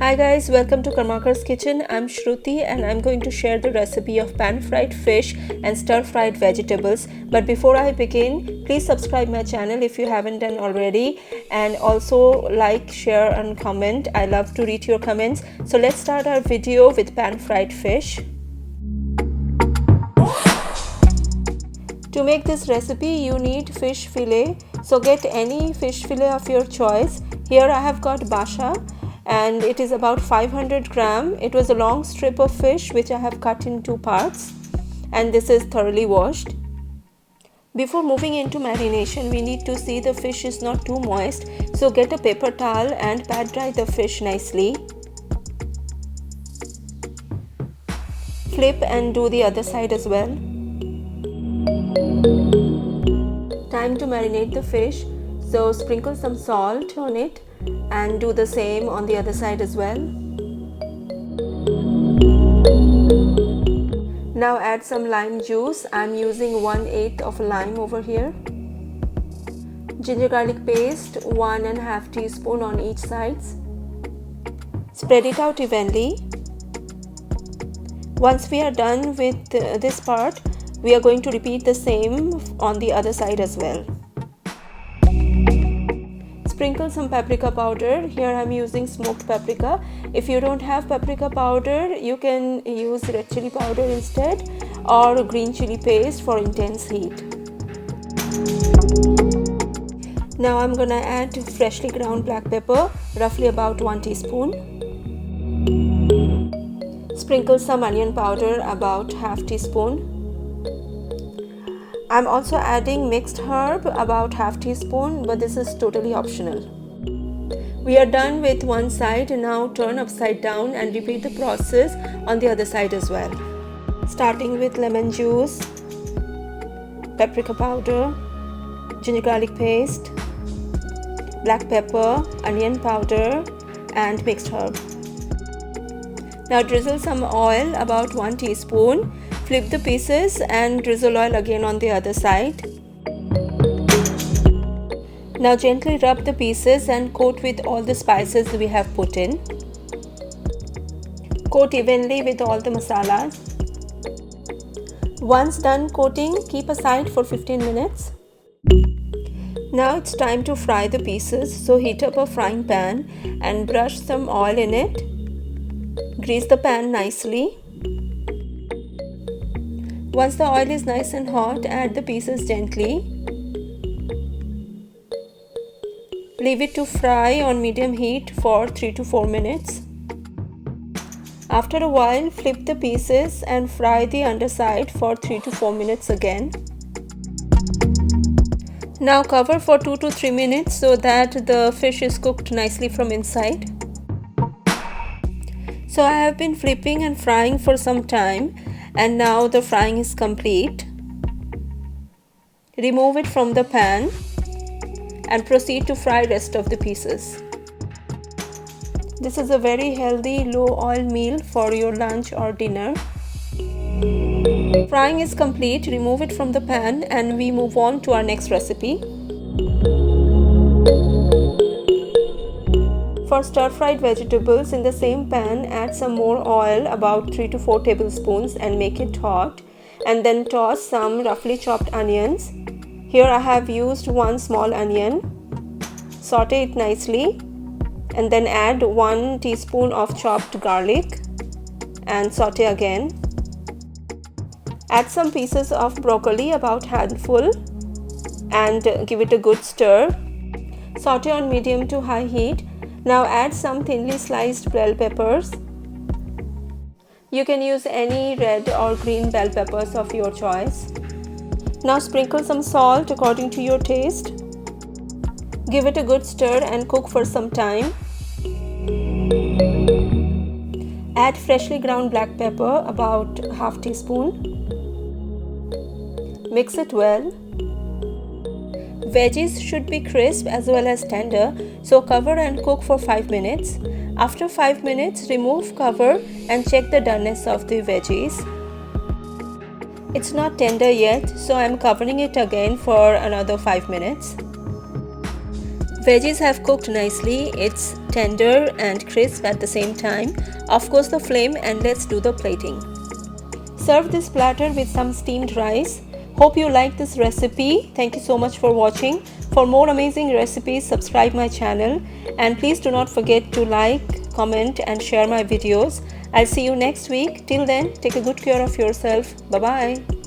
Hi guys, welcome to Karmakar's Kitchen. I'm Shruti and I'm going to share the recipe of pan-fried fish and stir-fried vegetables. But before I begin, please subscribe my channel if you haven't done already, and also like, share and comment. I love to read your comments. So let's start our video with pan-fried fish. To make this recipe, you need fish fillet. So get any fish fillet of your choice. Here I have got Basha and it is about 500 gram. It was a long strip of fish which I have cut in two parts, and this is thoroughly washed. Before moving into marination, we need to see the fish is not too moist. So get a paper towel and pat dry the fish nicely. Flip and do the other side as well. Time to marinate the fish, so sprinkle some salt on it and do the same on the other side as well. Now add some lime juice. I'm using 1/8 of a lime over here. Ginger garlic paste, 1½ teaspoon on each sides. Spread it out evenly. Once we are done with this part, we are going to repeat the same on the other side as well. Sprinkle some paprika powder. Here I am using smoked paprika. If you don't have paprika powder, you can use red chili powder instead, or green chili paste for intense heat. Now I'm gonna add freshly ground black pepper, roughly about 1 teaspoon. Sprinkle some onion powder, about ½ teaspoon. I'm also adding mixed herb, about ½ teaspoon, but this is totally optional. We are done with one side. Now turn upside down and repeat the process on the other side as well. Starting with lemon juice, paprika powder, ginger garlic paste, black pepper, onion powder and mixed herb. Now drizzle some oil, about 1 teaspoon. Flip the pieces and drizzle oil again on the other side. Now gently rub the pieces and coat with all the spices we have put in. Coat evenly with all the masalas. Once done coating, keep aside for 15 minutes. Now it's time to fry the pieces. So heat up a frying pan and brush some oil in it. Grease the pan nicely. Once the oil is nice and hot, add the pieces gently. Leave it to fry on medium heat for 3 to 4 minutes. After a while, flip the pieces and fry the underside for 3 to 4 minutes again. Now cover for 2 to 3 minutes so that the fish is cooked nicely from inside. So I have been flipping and frying for some time, and now the frying is complete. Remove it from the pan and proceed to fry rest of the pieces. This is a very healthy low oil meal for your lunch or dinner. Frying is complete. Remove it from the pan and we move on to our next recipe. For stir-fried vegetables, in the same pan, add some more oil, about 3 to 4 tablespoons, and make it hot. And then toss some roughly chopped onions. Here I have used 1 small onion. Saute it nicely, and then add 1 teaspoon of chopped garlic and saute again. Add some pieces of broccoli, about handful, and give it a good stir. Saute on medium to high heat. Now add some thinly sliced bell peppers. You can use any red or green bell peppers of your choice. Now sprinkle some salt according to your taste. Give it a good stir and cook for some time. Add freshly ground black pepper, about ½ teaspoon. Mix it well. Veggies should be crisp as well as tender, so cover and cook for 5 minutes. After 5 minutes, remove cover and check the doneness of the veggies. It's not tender yet, so I'm covering it again for another 5 minutes. Veggies have cooked nicely. It's tender and crisp at the same time. Off goes the flame and let's do the plating. Serve this platter with some steamed rice. Hope you like this recipe. Thank you so much for watching. For more amazing recipes, subscribe my channel and please do not forget to like, comment and share my videos. I'll see you next week. Till then, take a good care of yourself. Bye bye.